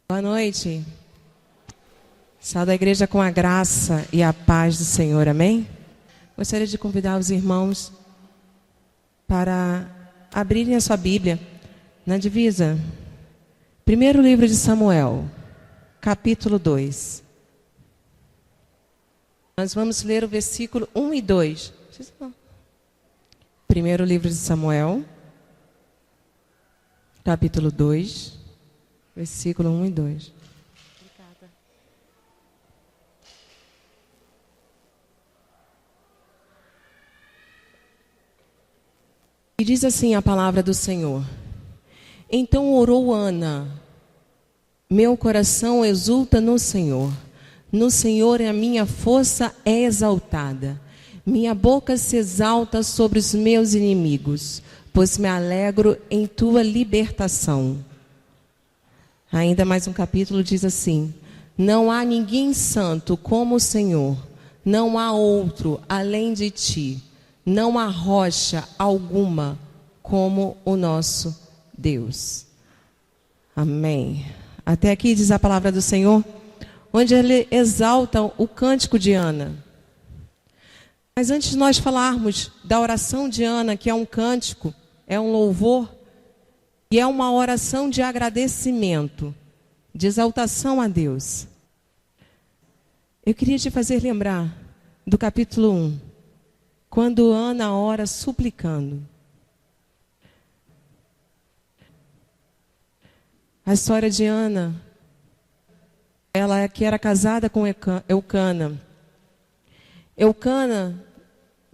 Boa noite. Saúdo a igreja com a graça e a paz do Senhor, amém? Gostaria de convidar os irmãos para abrirem a sua Bíblia na divisa. Primeiro livro de Samuel, capítulo 2. Nós vamos ler o versículo 1 e 2. Primeiro livro de Samuel, capítulo 2. Versículo 1 e 2. E diz assim a palavra do Senhor. Então orou Ana: meu coração exulta no Senhor. No Senhor a minha força é exaltada. Minha boca se exalta sobre os meus inimigos, pois me alegro em tua libertação. Ainda mais um capítulo diz assim: não há ninguém santo como o Senhor, não há outro além de ti, não há rocha alguma como o nosso Deus. Amém. Até aqui diz a palavra do Senhor, onde ele exalta o cântico de Ana. Mas antes de nós falarmos da oração de Ana, que é um cântico, é um louvor, e é uma oração de agradecimento, de exaltação a Deus. Eu queria te fazer lembrar do capítulo 1, quando Ana ora suplicando. A história de Ana, ela que era casada com Eucana. Eucana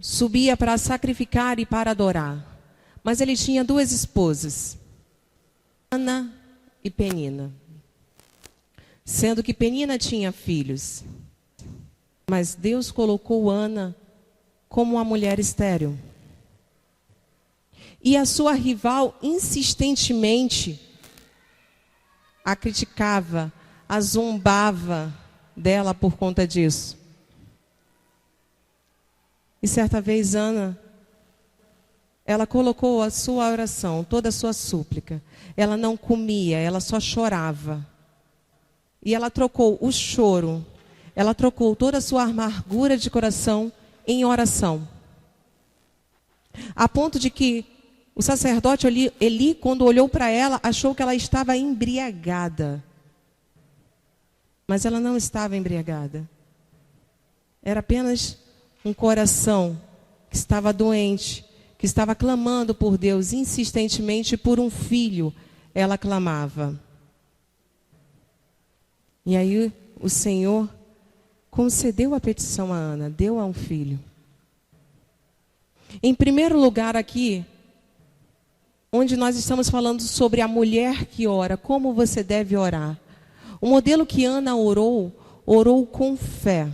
subia para sacrificar e para adorar, mas ele tinha duas esposas, Ana e Penina, sendo que Penina tinha filhos, mas Deus colocou Ana como uma mulher estéril. E a sua rival insistentemente a criticava, a zombava dela por conta disso. E certa vez Ana, ela colocou a sua oração, toda a sua súplica. Ela não comia, ela só chorava. E ela trocou o choro, ela trocou toda a sua amargura de coração em oração. A ponto de que o sacerdote Eli, quando olhou para ela, achou que ela estava embriagada. Mas ela não estava embriagada. Era apenas um coração que estava doente, que estava clamando por Deus insistentemente por um filho. Ela clamava. E aí o Senhor concedeu a petição a Ana, deu a um filho. Em primeiro lugar aqui, onde nós estamos falando sobre a mulher que ora, como você deve orar. O modelo que Ana orou com fé.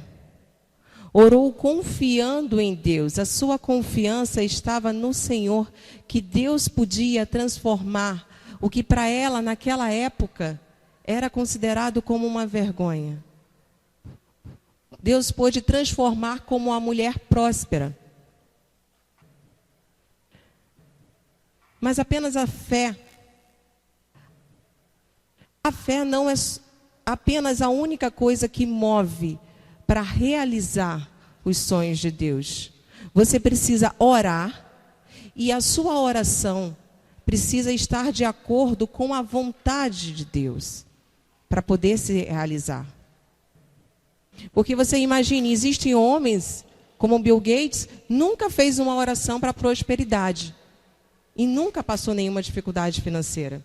Orou confiando em Deus. A sua confiança estava no Senhor, que Deus podia transformar o que para ela naquela época era considerado como uma vergonha. Deus pôde transformar como uma mulher próspera. Mas apenas a fé não é apenas a única coisa que move para realizar os sonhos de Deus. Você precisa orar e a sua oração precisa estar de acordo com a vontade de Deus para poder se realizar. Porque você imagine, existem homens como Bill Gates, nunca fez uma oração para prosperidade. E nunca passou nenhuma dificuldade financeira.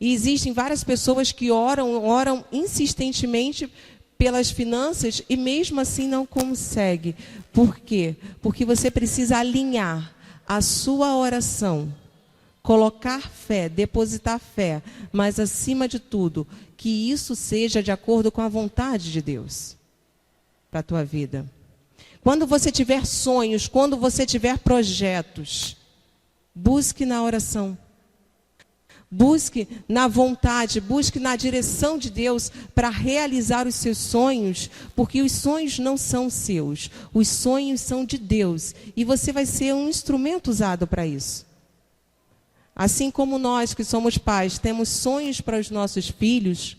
E existem várias pessoas que oram insistentemente pelas finanças e mesmo assim não consegue. Por quê? Porque você precisa alinhar a sua oração, colocar fé, depositar fé, mas acima de tudo, que isso seja de acordo com a vontade de Deus para a tua vida. Quando você tiver sonhos, quando você tiver projetos, busque na oração. Busque na vontade, busque na direção de Deus para realizar os seus sonhos, porque os sonhos não são seus, os sonhos são de Deus e você vai ser um instrumento usado para isso. Assim como nós que somos pais temos sonhos para os nossos filhos,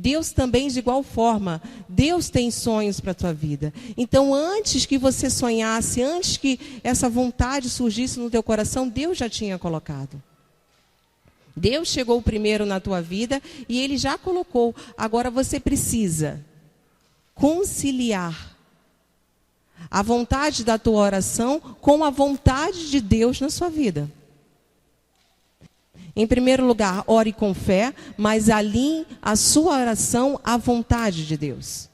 Deus também, de igual forma, Deus tem sonhos para a tua vida. Então, antes que você sonhasse, antes que essa vontade surgisse no teu coração, Deus já tinha colocado. Deus chegou primeiro na tua vida e Ele já colocou. Agora você precisa conciliar a vontade da tua oração com a vontade de Deus na sua vida. Em primeiro lugar, ore com fé, mas alinhe a sua oração à vontade de Deus.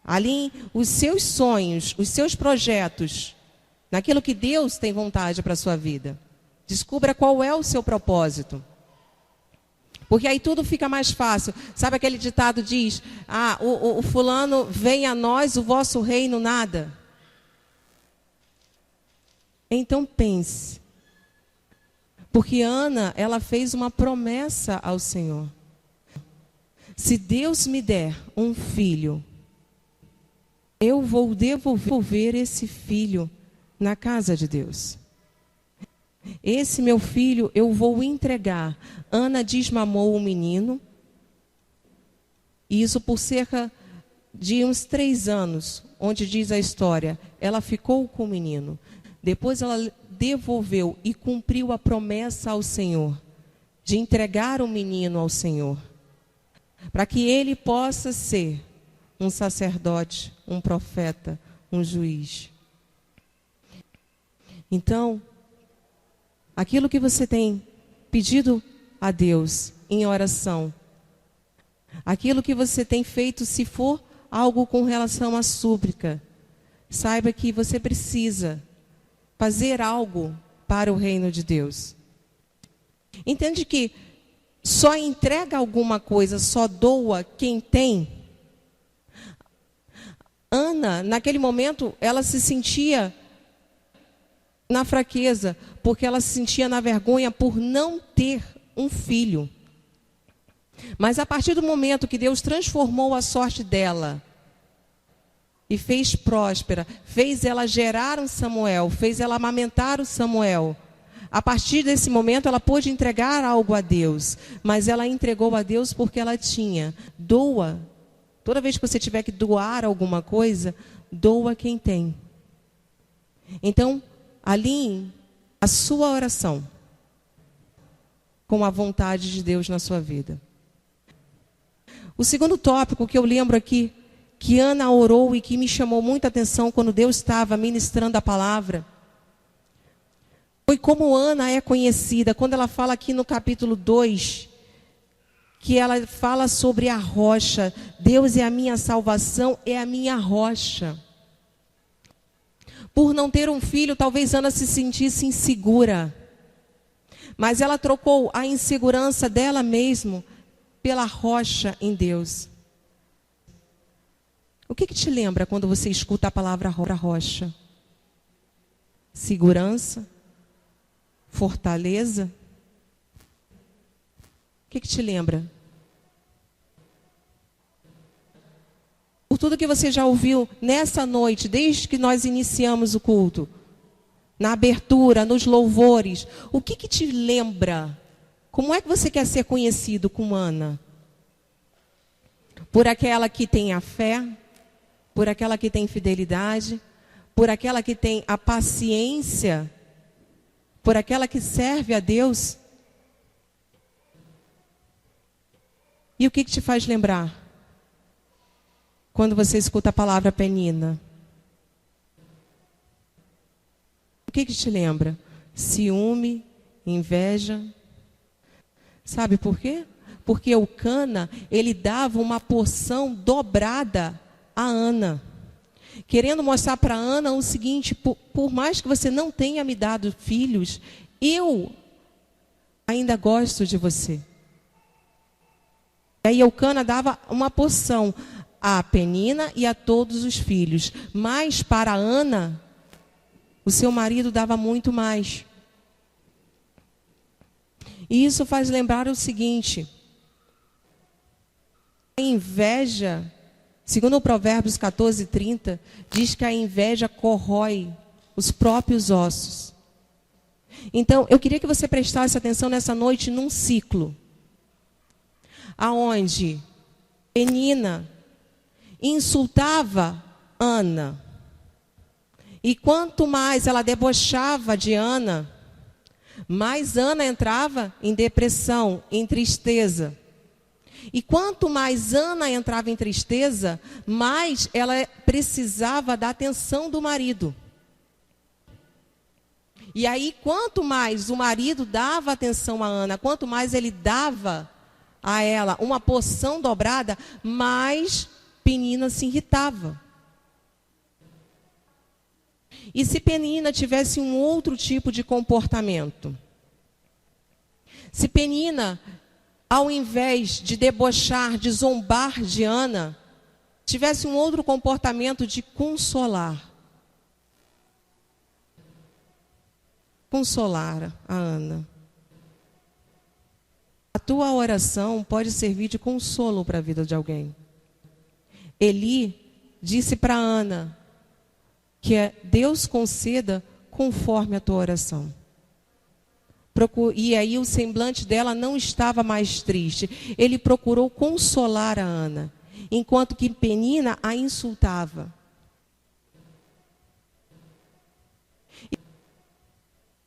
Alinhe os seus sonhos, os seus projetos, naquilo que Deus tem vontade para a sua vida. Descubra qual é o seu propósito. Porque aí tudo fica mais fácil. Sabe aquele ditado diz, o fulano vem a nós, o vosso reino nada. Então pense. Porque Ana, ela fez uma promessa ao Senhor. Se Deus me der um filho, eu vou devolver esse filho na casa de Deus. Esse meu filho eu vou entregar. Ana desmamou o menino. E isso por cerca de uns 3 anos, onde diz a história, ela ficou com o menino. Depois ela devolveu e cumpriu a promessa ao Senhor, de entregar o menino ao Senhor, para que ele possa ser um sacerdote, um profeta, um juiz. Então, aquilo que você tem pedido a Deus em oração, aquilo que você tem feito, se for algo com relação à súplica, saiba que você precisa fazer algo para o reino de Deus. Entende que só entrega alguma coisa, só doa quem tem? Ana, naquele momento, ela se sentia na fraqueza, porque ela se sentia na vergonha por não ter um filho. Mas a partir do momento que Deus transformou a sorte dela e fez próspera, fez ela gerar um Samuel, fez ela amamentar o Samuel. A partir desse momento ela pôde entregar algo a Deus, mas ela entregou a Deus porque ela tinha. Doa. Toda vez que você tiver que doar alguma coisa, doa quem tem. Então, alinhe a sua oração com a vontade de Deus na sua vida. O segundo tópico que eu lembro aqui, que Ana orou e que me chamou muita atenção quando Deus estava ministrando a palavra, foi como Ana é conhecida, quando ela fala aqui no capítulo 2, que ela fala sobre a rocha. Deus é a minha salvação, é a minha rocha. Por não ter um filho, talvez Ana se sentisse insegura, mas ela trocou a insegurança dela mesma pela rocha em Deus. O que te lembra quando você escuta a palavra rocha? Segurança? Fortaleza? O que te lembra? Por tudo que você já ouviu nessa noite, desde que nós iniciamos o culto, na abertura, nos louvores, o que te lembra? Como é que você quer ser conhecido como Ana? Por aquela que tem a fé? Por aquela que tem fidelidade? Por aquela que tem a paciência? Por aquela que serve a Deus? E o que te faz lembrar? Quando você escuta a palavra Penina. O que te lembra? Ciúme, inveja. Sabe por quê? Porque Eucana, ele dava uma porção dobrada a Ana. Querendo mostrar para Ana o seguinte: por mais que você não tenha me dado filhos, eu ainda gosto de você. E aí Eucana dava uma porção a Penina e a todos os filhos. Mas para Ana, o seu marido dava muito mais. E isso faz lembrar o seguinte: a inveja, segundo o Provérbios 14:30, diz que a inveja corrói os próprios ossos. Então, eu queria que você prestasse atenção nessa noite num ciclo, aonde Penina insultava Ana. E quanto mais ela debochava de Ana, mais Ana entrava em depressão, em tristeza. E quanto mais Ana entrava em tristeza, mais ela precisava da atenção do marido. E aí, quanto mais o marido dava atenção a Ana, quanto mais ele dava a ela uma porção dobrada, mais Penina se irritava. E se Penina tivesse um outro tipo de comportamento? Se Penina, ao invés de debochar, de zombar de Ana, tivesse um outro comportamento de consolar. Consolar a Ana. A tua oração pode servir de consolo para a vida de alguém. Eli disse para Ana que Deus conceda conforme a tua oração. E aí o semblante dela não estava mais triste. Ele procurou consolar a Ana, enquanto que Penina a insultava.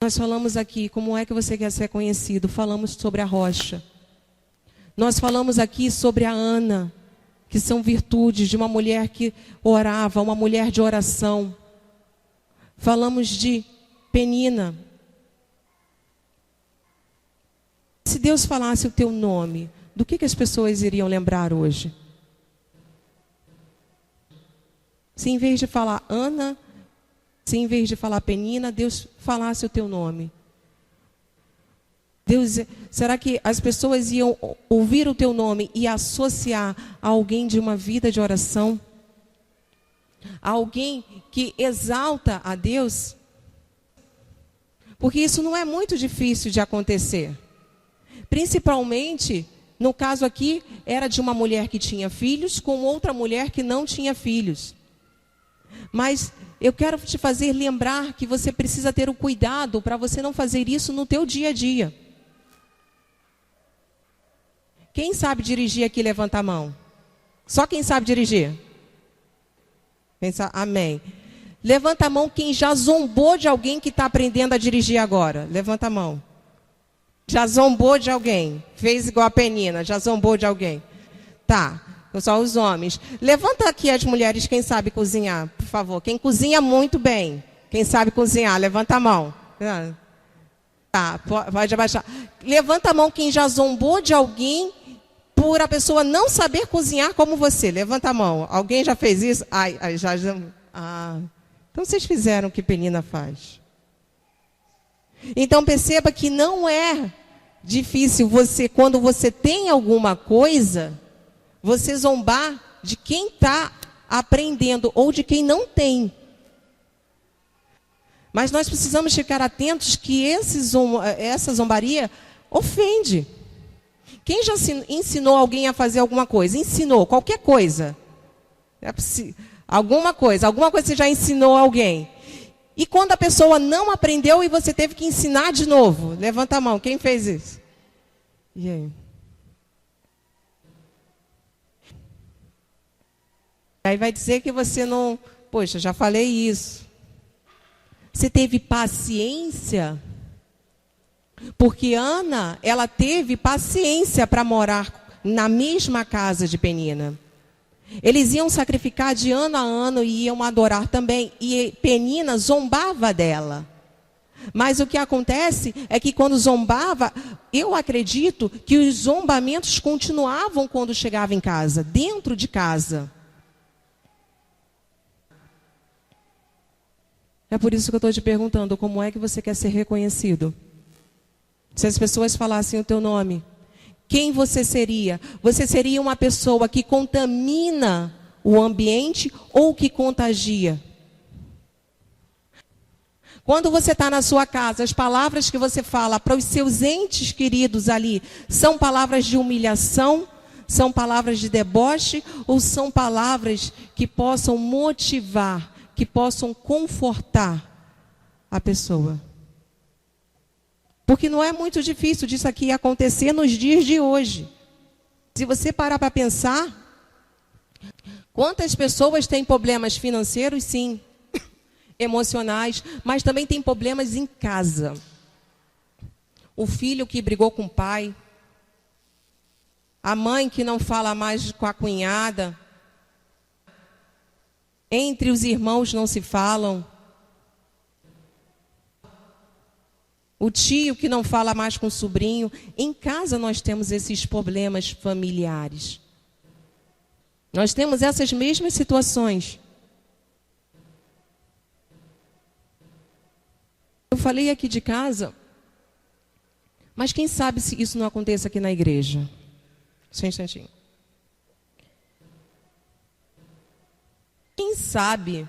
Nós falamos aqui, como é que você quer ser conhecido? Falamos sobre a rocha. Nós falamos aqui sobre a Ana, que são virtudes de uma mulher que orava, uma mulher de oração. Falamos de Penina. Se Deus falasse o teu nome, do que as pessoas iriam lembrar hoje? Se em vez de falar Ana, se em vez de falar Penina, Deus falasse o teu nome. Será que as pessoas iam ouvir o teu nome e associar a alguém de uma vida de oração? A alguém que exalta a Deus? Porque isso não é muito difícil de acontecer. Principalmente, no caso aqui, era de uma mulher que tinha filhos com outra mulher que não tinha filhos. Mas eu quero te fazer lembrar que você precisa ter o cuidado para você não fazer isso no teu dia a dia. Quem sabe dirigir aqui, levanta a mão. Só quem sabe dirigir. Amém. Levanta a mão quem já zombou de alguém que está aprendendo a dirigir agora. Levanta a mão. Já zombou de alguém. Fez igual a Penina, já zombou de alguém. Tá, só os homens. Levanta aqui as mulheres, quem sabe cozinhar, por favor. Quem cozinha muito bem. Quem sabe cozinhar, levanta a mão. Tá, pode abaixar. Levanta a mão quem já zombou de alguém por a pessoa não saber cozinhar como você. Levanta a mão. Alguém já fez isso? Então vocês fizeram o que Penina faz. Então perceba que não é difícil você, quando você tem alguma coisa, você zombar de quem está aprendendo ou de quem não tem. Mas nós precisamos ficar atentos que essa zombaria ofende. Quem já ensinou alguém a fazer alguma coisa? Ensinou qualquer coisa. Alguma coisa você já ensinou alguém. E quando a pessoa não aprendeu e você teve que ensinar de novo? Levanta a mão, quem fez isso? E aí? Aí vai dizer que você não... Poxa, já falei isso. Você teve paciência? Porque Ana, ela teve paciência para morar na mesma casa de Penina. Eles iam sacrificar de ano a ano e iam adorar também. E Penina zombava dela. Mas o que acontece é que quando zombava, eu acredito que os zombamentos continuavam quando chegava em casa, dentro de casa. É por isso que eu estou te perguntando, como é que você quer ser reconhecido? Se as pessoas falassem o teu nome, quem você seria? Você seria uma pessoa que contamina o ambiente ou que contagia? Quando você está na sua casa, as palavras que você fala para os seus entes queridos ali, são palavras de humilhação? São palavras de deboche? Ou são palavras que possam motivar, que possam confortar a pessoa? Porque não é muito difícil disso aqui acontecer nos dias de hoje. Se você parar para pensar, Quantas pessoas têm problemas financeiros? Sim. Emocionais, mas também tem problemas em casa. O filho que brigou com o pai, a mãe que não fala mais com a cunhada, entre os irmãos não se falam, o tio que não fala mais com o sobrinho. Em casa nós temos esses problemas familiares. Nós temos essas mesmas situações. Eu falei aqui de casa, mas quem sabe se isso não aconteça aqui na igreja? Só um instantinho. Quem sabe,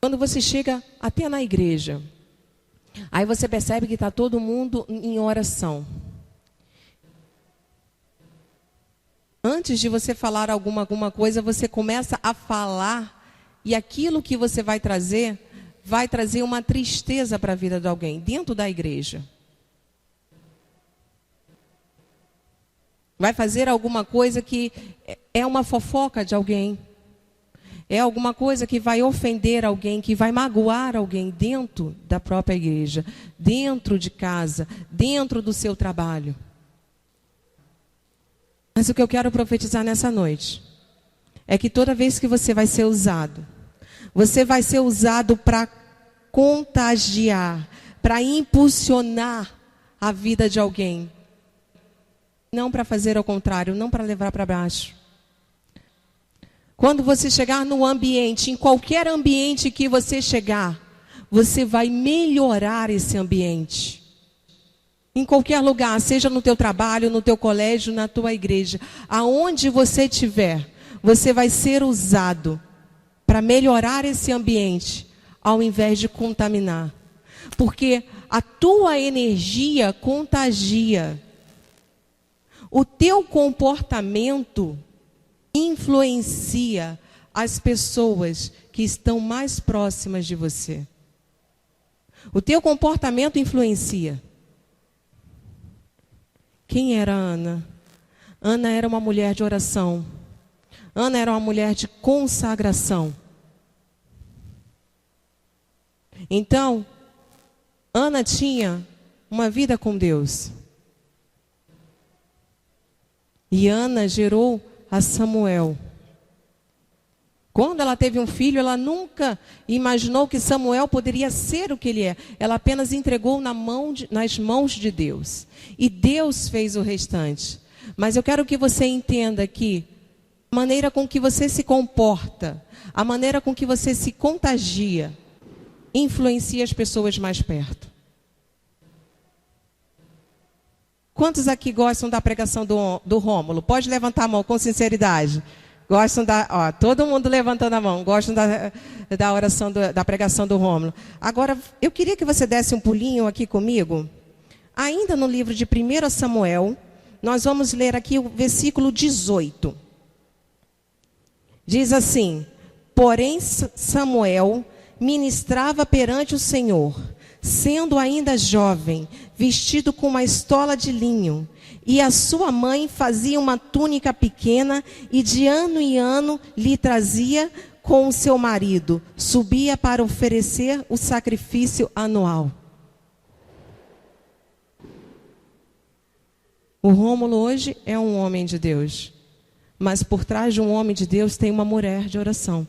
quando você chega até na igreja, aí você percebe que está todo mundo em oração. Antes de você falar alguma coisa, você começa a falar, e aquilo que você vai trazer uma tristeza para a vida de alguém, dentro da igreja. Vai fazer alguma coisa que é uma fofoca de alguém. É alguma coisa que vai ofender alguém, que vai magoar alguém dentro da própria igreja, dentro de casa, dentro do seu trabalho. Mas o que eu quero profetizar nessa noite é que toda vez que você vai ser usado para contagiar, para impulsionar a vida de alguém. Não para fazer ao contrário, não para levar para baixo. Quando você chegar no ambiente, em qualquer ambiente que você chegar, você vai melhorar esse ambiente. Em qualquer lugar, seja no teu trabalho, no teu colégio, na tua igreja, aonde você estiver, você vai ser usado para melhorar esse ambiente, ao invés de contaminar. Porque a tua energia contagia. O teu comportamento influencia as pessoas que estão mais próximas de você. O teu comportamento influencia. Quem era Ana? Ana era uma mulher de oração. Ana era uma mulher de consagração. Então, Ana tinha uma vida com Deus. E Ana gerou a Samuel. Quando ela teve um filho, ela nunca imaginou que Samuel poderia ser o que ele é. Ela apenas entregou nas mãos de Deus. E Deus fez o restante. Mas eu quero que você entenda que a maneira com que você se comporta, a maneira com que você se contagia, influencia as pessoas mais perto. Quantos aqui gostam da pregação do Rômulo? Pode levantar a mão com sinceridade. Gostam todo mundo levantando a mão. Gostam da oração, da pregação do Rômulo. Agora, eu queria que você desse um pulinho aqui comigo. Ainda no livro de 1 Samuel, nós vamos ler aqui o versículo 18. Diz assim: porém Samuel ministrava perante o Senhor, sendo ainda jovem, vestido com uma estola de linho, e a sua mãe fazia uma túnica pequena, e de ano em ano lhe trazia com o seu marido, subia para oferecer o sacrifício anual. O Rômulo hoje é um homem de Deus, mas por trás de um homem de Deus tem uma mulher de oração,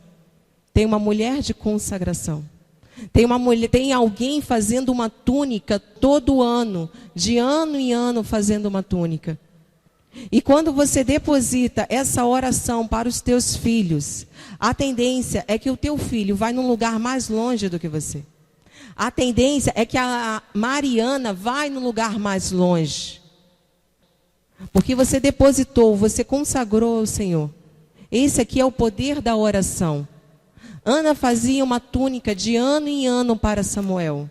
tem uma mulher de consagração. Tem alguém fazendo uma túnica todo ano, de ano em ano fazendo uma túnica. E quando você deposita essa oração para os teus filhos, a tendência é que o teu filho vai num lugar mais longe do que você. A tendência é que a Mariana vai num lugar mais longe. Porque você depositou, você consagrou ao Senhor. Esse aqui é o poder da oração. Ana fazia uma túnica de ano em ano para Samuel.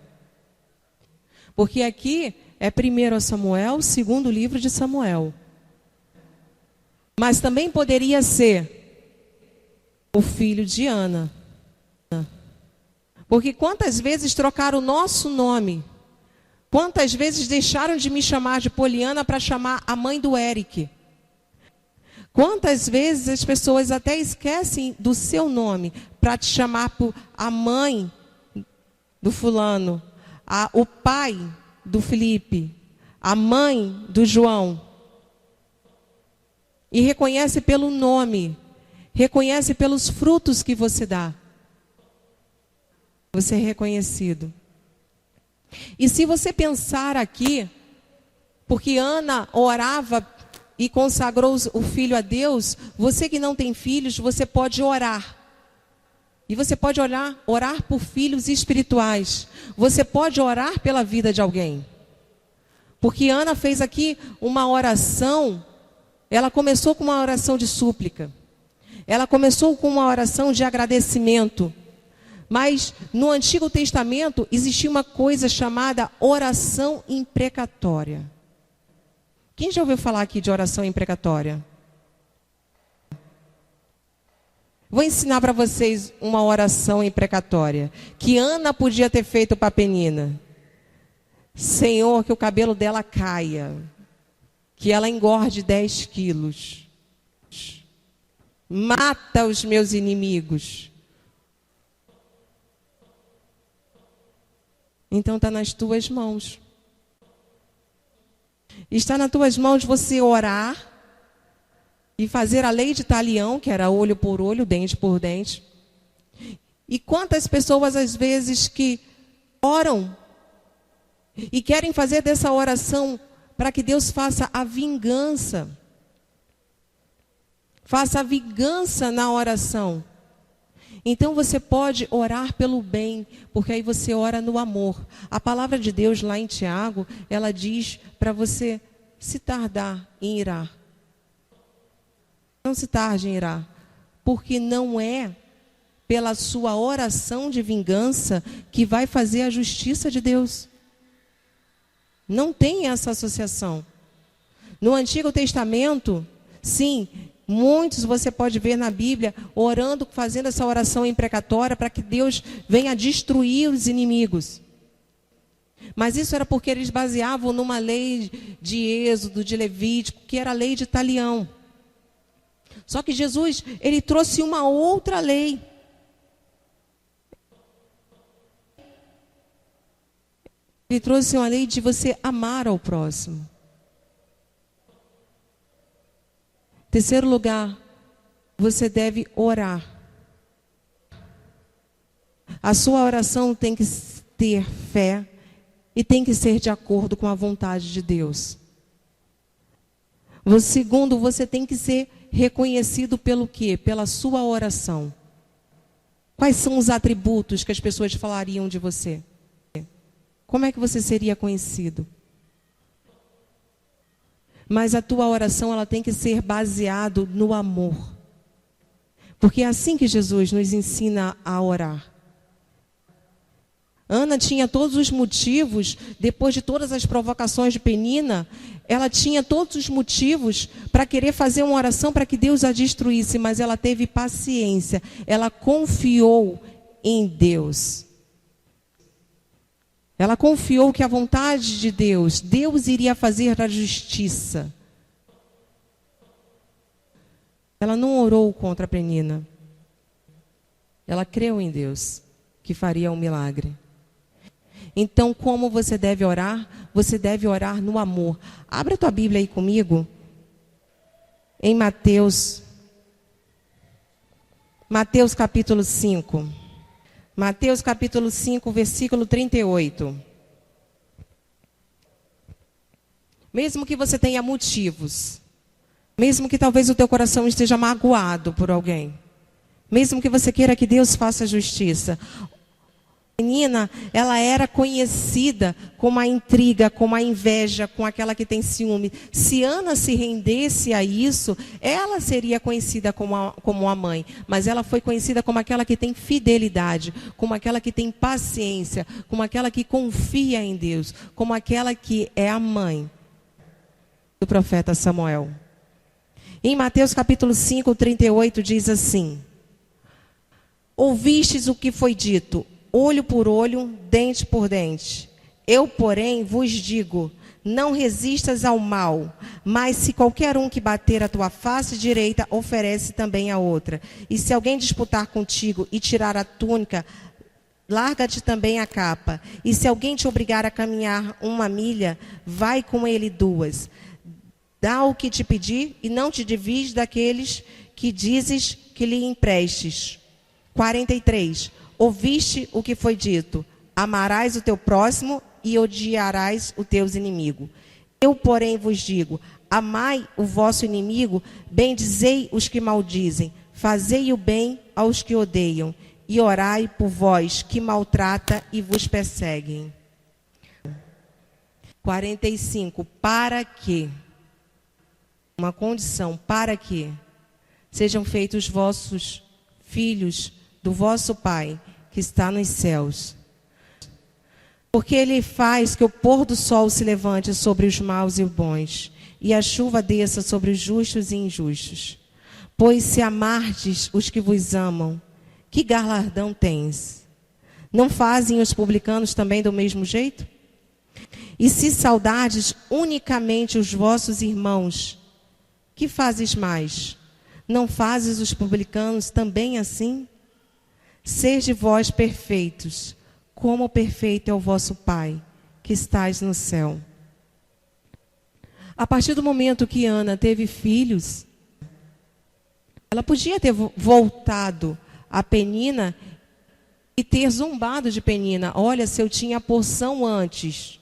Porque aqui é 1 Samuel, 2º livro de Samuel. Mas também poderia ser o filho de Ana. Porque quantas vezes trocaram o nosso nome? Quantas vezes deixaram de me chamar de Poliana para chamar a mãe do Eric? Quantas vezes as pessoas até esquecem do seu nome para te chamar por a mãe do fulano, o pai do Felipe, a mãe do João. E reconhece pelo nome, reconhece pelos frutos que você dá. Você é reconhecido. E se você pensar aqui, porque Ana orava e consagrou o filho a Deus, você que não tem filhos, você pode orar. E você pode orar por filhos espirituais. Você pode orar pela vida de alguém. Porque Ana fez aqui uma oração, ela começou com uma oração de súplica. Ela começou com uma oração de agradecimento. Mas no Antigo Testamento existia uma coisa chamada oração imprecatória. Quem já ouviu falar aqui de oração imprecatória? Vou ensinar para vocês uma oração imprecatória que Ana podia ter feito para Penina. Senhor, que o cabelo dela caia, que ela engorde 10 quilos. Mata os meus inimigos. Então está nas tuas mãos. Está nas tuas mãos você orar e fazer a lei de talião, que era olho por olho, dente por dente. E quantas pessoas às vezes que oram e querem fazer dessa oração para que Deus faça a vingança. Faça a vingança na oração. Então você pode orar pelo bem, porque aí você ora no amor. A palavra de Deus lá em Tiago, ela diz para você se tardar em irar. Não se tarde em irar, porque não é pela sua oração de vingança que vai fazer a justiça de Deus. Não tem essa associação. No Antigo Testamento, sim, muitos você pode ver na Bíblia orando, fazendo essa oração imprecatória para que Deus venha destruir os inimigos. Mas isso era porque eles baseavam numa lei de Êxodo, de Levítico, que era a lei de talião. Só que Jesus, ele trouxe uma outra lei. Ele trouxe uma lei de você amar ao próximo. Terceiro lugar, você deve orar. A sua oração tem que ter fé e tem que ser de acordo com a vontade de Deus. Segundo, você tem que ser reconhecido pelo quê? Pela sua oração. Quais são os atributos que as pessoas falariam de você? Como é que você seria conhecido? Mas a tua oração, ela tem que ser baseado no amor. Porque é assim que Jesus nos ensina a orar. Ana tinha todos os motivos, depois de todas as provocações de Penina, ela tinha todos os motivos para querer fazer uma oração para que Deus a destruísse, mas ela teve paciência, ela confiou em Deus. Ela confiou que a vontade de Deus, Deus iria fazer a justiça. Ela não orou contra Penina. Ela creu em Deus, que faria um milagre. Então, como você deve orar? Você deve orar no amor. Abra a tua Bíblia aí comigo. Em Mateus capítulo 5. Mateus capítulo 5, versículo 38. Mesmo que você tenha motivos, mesmo que talvez o teu coração esteja magoado por alguém, mesmo que você queira que Deus faça justiça, a menina, ela era conhecida como a intriga, como a inveja, com aquela que tem ciúme. Se Ana se rendesse a isso, ela seria conhecida como a mãe. Mas ela foi conhecida como aquela que tem fidelidade, como aquela que tem paciência, como aquela que confia em Deus, como aquela que é a mãe do profeta Samuel. Em Mateus capítulo 5, 38 diz assim: ouvistes o que foi dito, olho por olho, dente por dente. Eu, porém, vos digo, não resistas ao mal, Mas se qualquer um que bater a tua face direita, oferece também a outra. E se alguém disputar contigo e tirar a túnica, larga-te também a capa. E se alguém te obrigar a caminhar 1 milha, vai com ele 2. Dá o que te pedir e não te divides daqueles que dizes que lhe emprestes. 43. Ouviste o que foi dito: amarás o teu próximo e odiarás os teus inimigos. Eu, porém, vos digo: amai o vosso inimigo, bendizei os que maldizem, fazei o bem aos que odeiam, e orai por vós que maltrata e vos perseguem. 45. Para que? Uma condição, para que sejam feitos vossos filhos do vosso Pai, que está nos céus. Porque Ele faz que o pôr do sol se levante sobre os maus e os bons, e a chuva desça sobre os justos e injustos. Pois se amardes os que vos amam, que galardão tens? Não fazem os publicanos também do mesmo jeito? E se saudardes unicamente os vossos irmãos, que fazes mais? Não fazes os publicanos também assim? Sede vós perfeitos, como perfeito é o vosso Pai, que estais no céu. A partir do momento que Ana teve filhos, ela podia ter voltado a Penina e ter zombado de Penina. Olha, se eu tinha a porção antes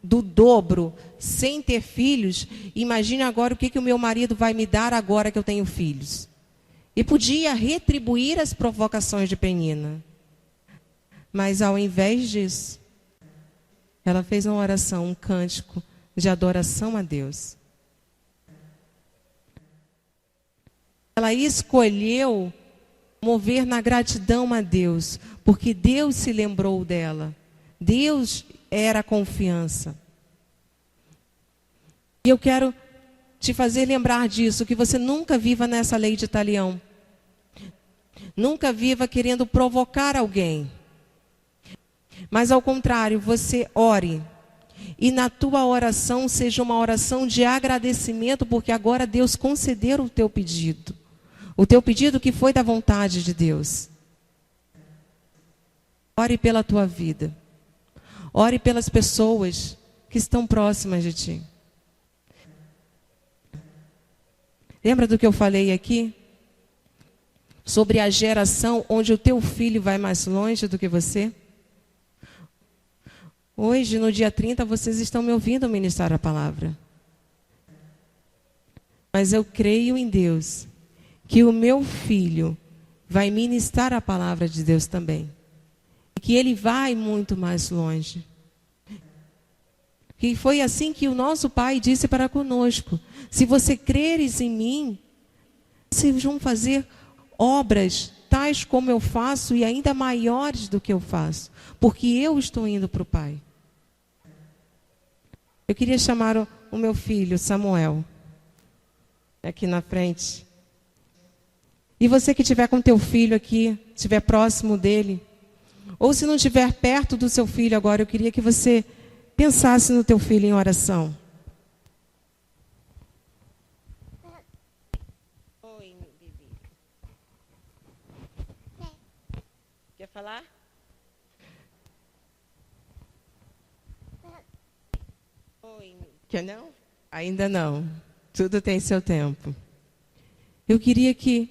do dobro, sem ter filhos, imagine agora o que o meu marido vai me dar agora que eu tenho filhos. E podia retribuir as provocações de Penina. Mas ao invés disso, ela fez uma oração, um cântico de adoração a Deus. Ela escolheu mover na gratidão a Deus, porque Deus se lembrou dela. Deus era a confiança. E eu quero te fazer lembrar disso, que você nunca viva nessa lei de talião. Nunca viva querendo provocar alguém. Mas ao contrário, você ore. E na tua oração seja uma oração de agradecimento, porque agora Deus concedeu o teu pedido. O teu pedido que foi da vontade de Deus. Ore pela tua vida. Ore pelas pessoas que estão próximas de ti. Lembra do que eu falei aqui? Sobre a geração onde o teu filho vai mais longe do que você? Hoje, no dia 30, vocês estão me ouvindo ministrar a palavra. Mas eu creio em Deus, que o meu filho vai ministrar a palavra de Deus também. E que ele vai muito mais longe. E foi assim que o nosso Pai disse para conosco: se você creres em mim, vocês vão fazer obras tais como eu faço e ainda maiores do que eu faço, porque eu estou indo para o Pai. Eu queria chamar o meu filho, Samuel, aqui na frente. E você que estiver com teu filho aqui, estiver próximo dele, ou se não estiver perto do seu filho agora, eu queria que você pensasse no teu filho em oração. Oi, Bibi. Quer falar? Oi. Quer não? Ainda não. Tudo tem seu tempo. Eu queria que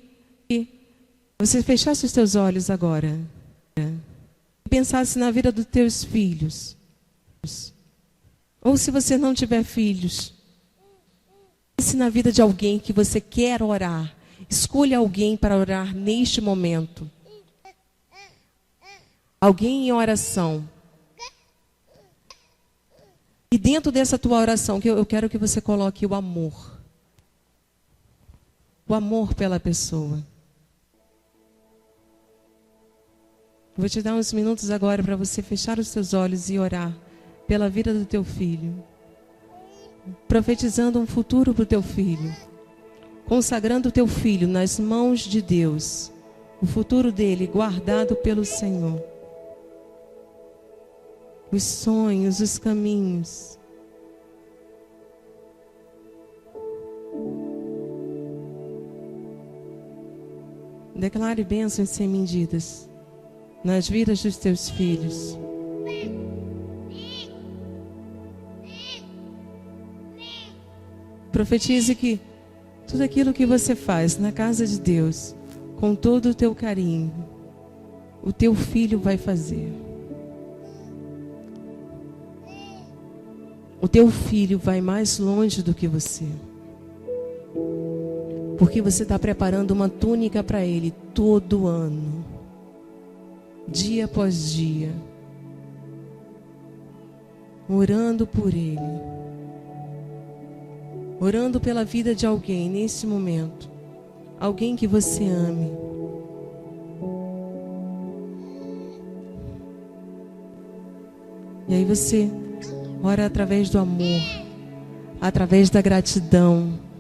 você fechasse os teus olhos agora. E pensasse na vida dos teus filhos. Ou se você não tiver filhos, pense na vida de alguém que você quer orar. Escolha alguém para orar neste momento. Alguém em oração. E dentro dessa tua oração, eu quero que você coloque o amor. O amor pela pessoa. Vou te dar uns minutos agora para você fechar os seus olhos e orar pela vida do teu filho. Profetizando um futuro para o teu filho. Consagrando o teu filho nas mãos de Deus. O futuro dele guardado pelo Senhor. Os sonhos, os caminhos. Declare bênçãos sem medidas nas vidas dos teus filhos. Profetize que tudo aquilo que você faz na casa de Deus, com todo o teu carinho, o teu filho vai fazer. O teu filho vai mais longe do que você. Porque você está preparando uma túnica para ele todo ano. Dia após dia. Orando por ele. Orando pela vida de alguém nesse momento. Alguém que você ame. E aí você ora através do amor, através da gratidão.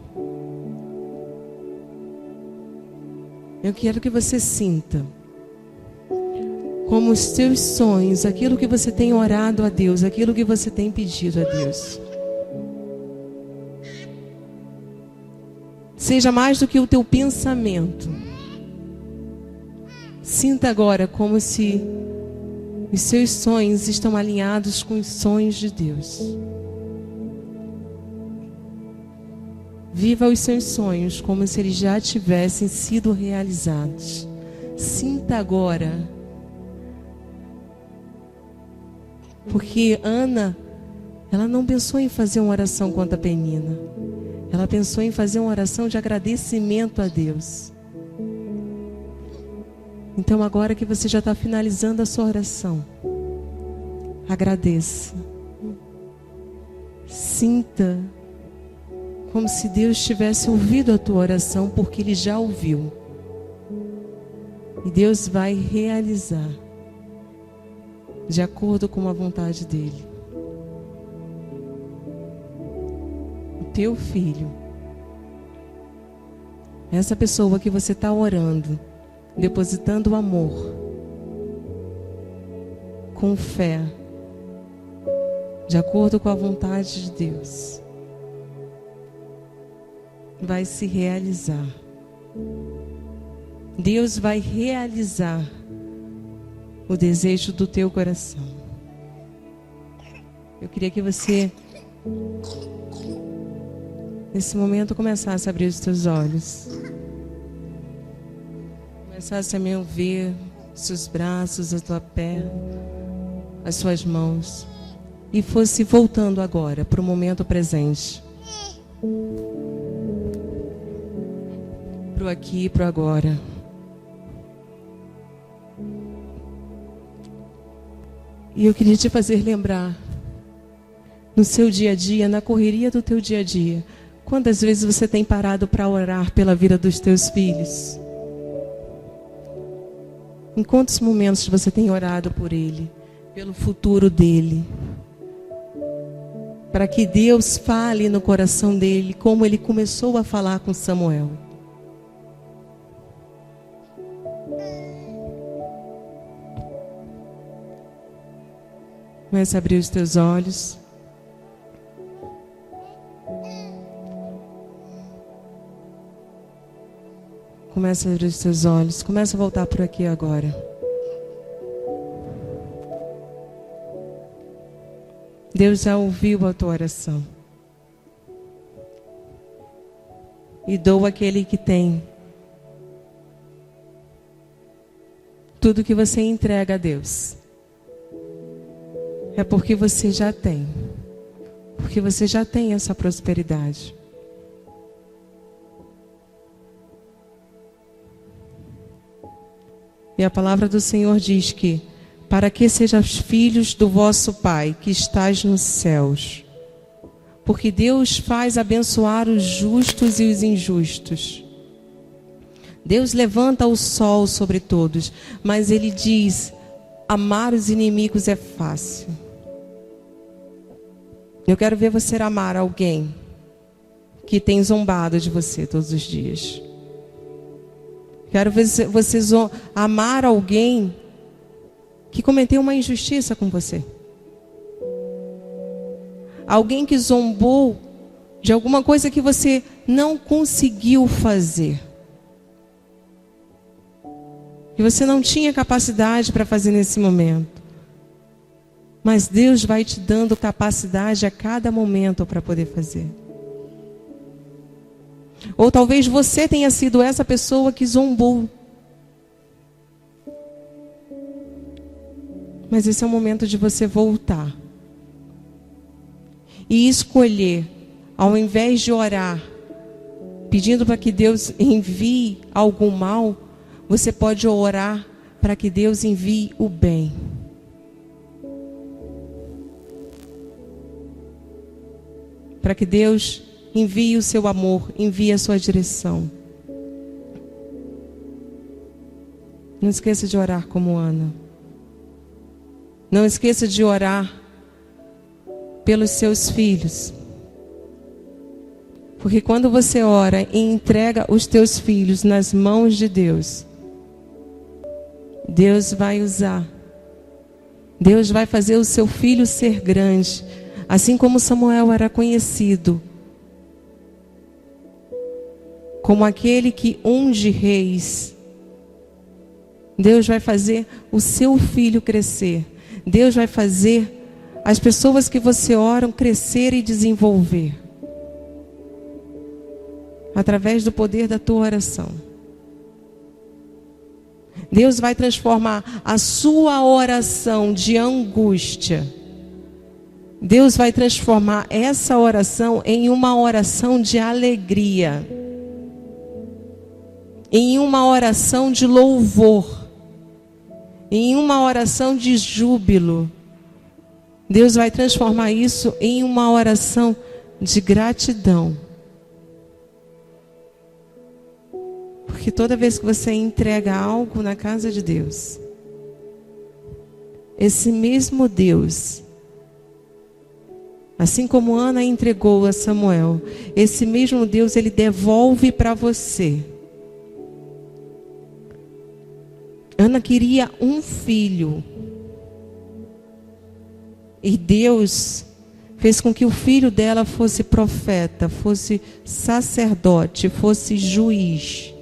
Eu quero que você sinta como os teus sonhos, aquilo que você tem orado a Deus, aquilo que você tem pedido a Deus, seja mais do que o teu pensamento. Sinta agora como se os seus sonhos estão alinhados com os sonhos de Deus. Viva os seus sonhos como se eles já tivessem sido realizados. Sinta agora. Porque Ana, ela não pensou em fazer uma oração contra Penina. Ela pensou em fazer uma oração de agradecimento a Deus. Então agora que você já está finalizando a sua oração, agradeça. Sinta como se Deus tivesse ouvido a tua oração, porque Ele já ouviu. E Deus vai realizar de acordo com a vontade dEle. O teu filho, essa pessoa que você está orando, depositando amor, com fé, de acordo com a vontade de Deus, vai se realizar. Deus vai realizar o desejo do teu coração. Eu queria que você, nesse momento, começasse a abrir os teus olhos. Começasse a me ver seus braços, a tua perna, as suas mãos. E fosse voltando agora para o momento presente. Pro aqui e pro agora. E eu queria te fazer lembrar, no seu dia a dia, na correria do teu dia a dia, quantas vezes você tem parado para orar pela vida dos teus filhos? Em quantos momentos você tem orado por ele, pelo futuro dele? Para que Deus fale no coração dele, como ele começou a falar com Samuel. Comece a abrir os teus olhos. Comece a abrir os teus olhos. Comece a voltar por aqui agora. Deus já ouviu a tua oração. E dou àquele que tem. Tudo que você entrega a Deus é porque você já tem. Porque você já tem essa prosperidade. E a palavra do Senhor diz que para que sejais filhos do vosso Pai que estás nos céus. Porque Deus faz abençoar os justos e os injustos. Deus levanta o sol sobre todos, mas Ele diz: amar os inimigos é fácil. Eu quero ver você amar alguém que tem zombado de você todos os dias. Quero ver você amar alguém que cometeu uma injustiça com você. Alguém que zombou de alguma coisa que você não conseguiu fazer. que você não tinha capacidade para fazer nesse momento. Mas Deus vai te dando capacidade a cada momento para poder fazer. Ou talvez você tenha sido essa pessoa que zombou. Mas esse é o momento de você voltar. E escolher, ao invés de orar, pedindo para que Deus envie algum mal, você pode orar para que Deus envie o bem. Para que Deus envie o seu amor, envie a sua direção. Não esqueça de orar como Ana. Não esqueça de orar pelos seus filhos. Porque quando você ora e entrega os teus filhos nas mãos de Deus, Deus vai usar. Deus vai fazer o seu filho ser grande. Assim como Samuel era conhecido como aquele que unge reis, Deus vai fazer o seu filho crescer. Deus vai fazer as pessoas que você ora crescer e desenvolver. Através do poder da tua oração. Deus vai transformar a sua oração de angústia. Deus vai transformar essa oração em uma oração de alegria. Em uma oração de louvor. Em uma oração de júbilo. Deus vai transformar isso em uma oração de gratidão. Porque toda vez que você entrega algo na casa de Deus, esse mesmo Deus, assim como Ana entregou a Samuel, esse mesmo Deus, ele devolve para você. Ana queria um filho. E Deus fez com que o filho dela fosse profeta, fosse sacerdote, fosse juiz.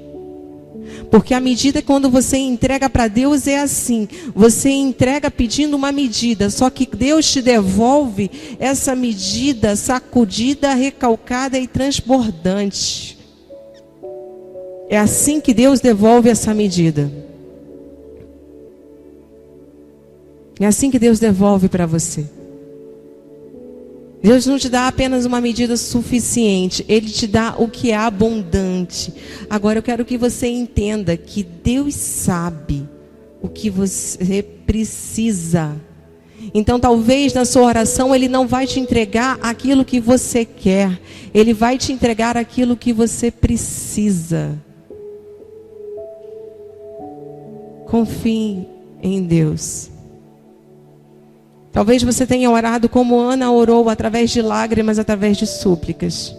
Porque a medida quando você entrega para Deus é assim. Você entrega pedindo uma medida, só que Deus te devolve essa medida sacudida, recalcada e transbordante. É assim que Deus devolve essa medida. É assim que Deus devolve para você. Deus não te dá apenas uma medida suficiente. Ele te dá o que é abundante. Agora eu quero que você entenda que Deus sabe o que você precisa. Então talvez na sua oração Ele não vai te entregar aquilo que você quer. Ele vai te entregar aquilo que você precisa. Confie em Deus. Talvez você tenha orado como Ana orou, através de lágrimas, através de súplicas.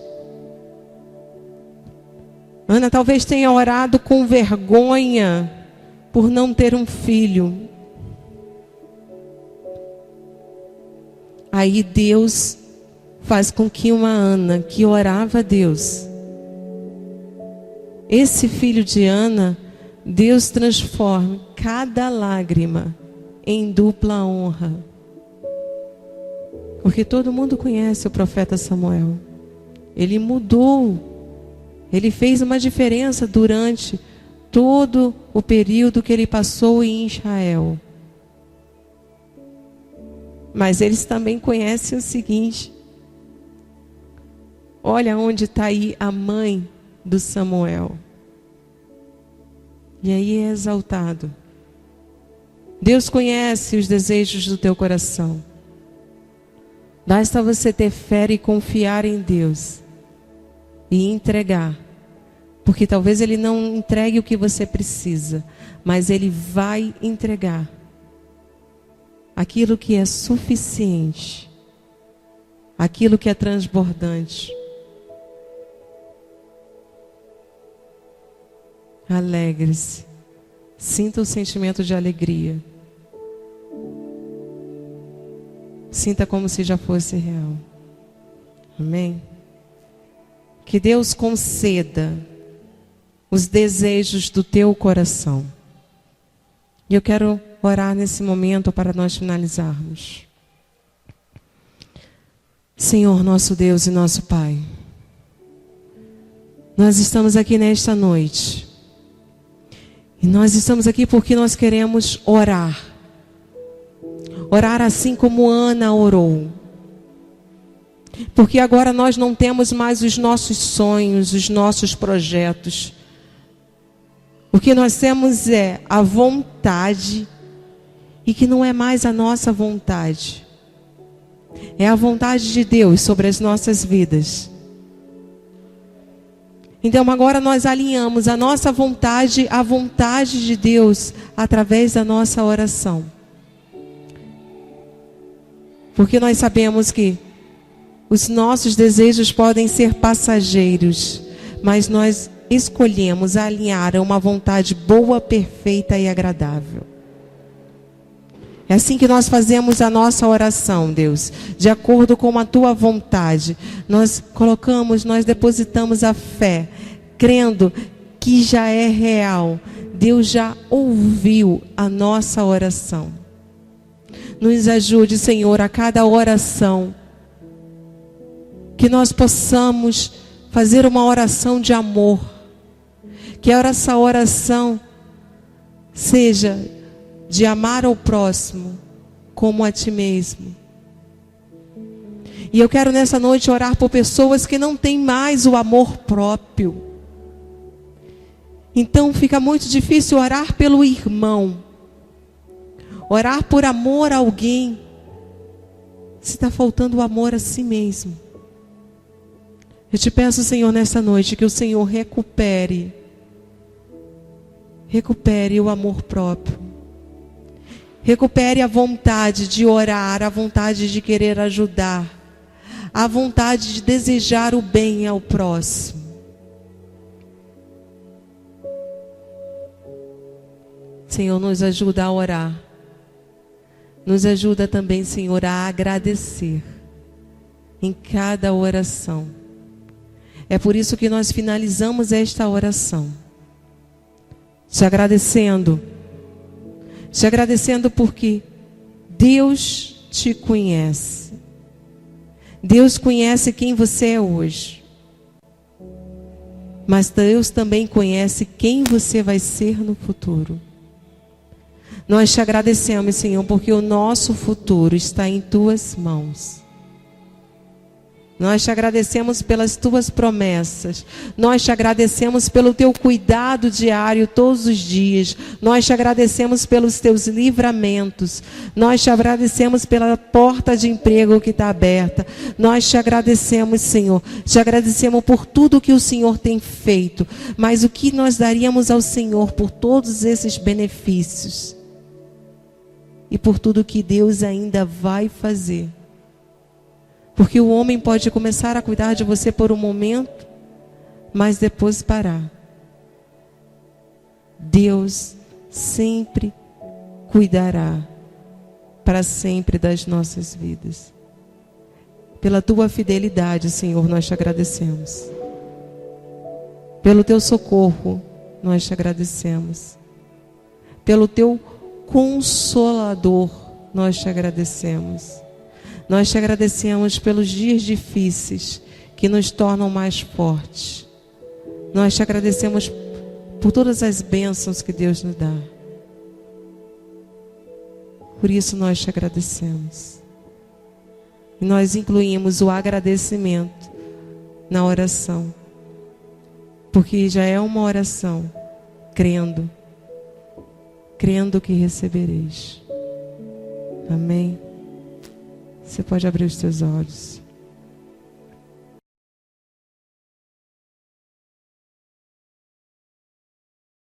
Ana talvez tenha orado com vergonha por não ter um filho. Aí Deus faz com que uma Ana que orava a Deus, esse filho de Ana, Deus transforma cada lágrima em dupla honra. Porque todo mundo conhece o profeta Samuel. Ele mudou. Ele fez uma diferença durante todo o período que ele passou em Israel. Mas eles também conhecem o seguinte. Olha onde está aí a mãe do Samuel. E aí é exaltado. Deus conhece os desejos do teu coração. Basta você ter fé e confiar em Deus. E entregar. Porque talvez Ele não entregue o que você precisa. Mas Ele vai entregar. Aquilo que é suficiente. Aquilo que é transbordante. Alegre-se. Sinta o sentimento de alegria. Sinta como se já fosse real. Amém? Que Deus conceda os desejos do teu coração. E eu quero orar nesse momento para nós finalizarmos. Senhor, nosso Deus e nosso Pai, nós estamos aqui nesta noite. E nós estamos aqui porque nós queremos orar. Orar assim como Ana orou. Porque agora nós não temos mais os nossos sonhos, os nossos projetos. O que nós temos é a vontade, e que não é mais a nossa vontade. É a vontade de Deus sobre as nossas vidas. Então agora nós alinhamos a nossa vontade à vontade de Deus através da nossa oração. Porque nós sabemos que os nossos desejos podem ser passageiros, mas nós escolhemos alinhar a uma vontade boa, perfeita e agradável. É assim que nós fazemos a nossa oração, Deus, de acordo com a tua vontade. Nós depositamos a fé, crendo que já é real. Deus já ouviu a nossa oração. Nos ajude, Senhor, a cada oração, que nós possamos fazer uma oração de amor. Que essa oração seja de amar ao próximo como a ti mesmo. E eu quero nessa noite orar por pessoas que não têm mais o amor próprio. Então fica muito difícil orar pelo irmão. Orar por amor a alguém, se está faltando o amor a si mesmo. Eu te peço, Senhor, nessa noite, que o Senhor recupere o amor próprio. Recupere a vontade de orar, a vontade de querer ajudar, a vontade de desejar o bem ao próximo. Senhor, nos ajuda a orar. Nos ajuda também, Senhor, a agradecer em cada oração. É por isso que nós finalizamos esta oração. Te agradecendo porque Deus te conhece. Deus conhece quem você é hoje. Mas Deus também conhece quem você vai ser no futuro. Nós te agradecemos, Senhor, porque o nosso futuro está em tuas mãos. Nós te agradecemos pelas tuas promessas. Nós te agradecemos pelo teu cuidado diário todos os dias. Nós te agradecemos pelos teus livramentos. Nós te agradecemos pela porta de emprego que está aberta. Nós te agradecemos, Senhor. Te agradecemos por tudo que o Senhor tem feito. Mas o que nós daríamos ao Senhor por todos esses benefícios? E por tudo que Deus ainda vai fazer? Porque o homem pode começar a cuidar de você por um momento, mas depois parar. Deus sempre cuidará para sempre das nossas vidas. Pela tua fidelidade, Senhor, nós te agradecemos. Pelo teu socorro, nós te agradecemos. Pelo teu Consolador, nós te agradecemos. Nós te agradecemos pelos dias difíceis que nos tornam mais fortes. Nós te agradecemos por todas as bênçãos que Deus nos dá. Por isso nós te agradecemos. E nós incluímos o agradecimento na oração. Porque já é uma oração, crendo que recebereis. Amém? Você pode abrir os teus olhos.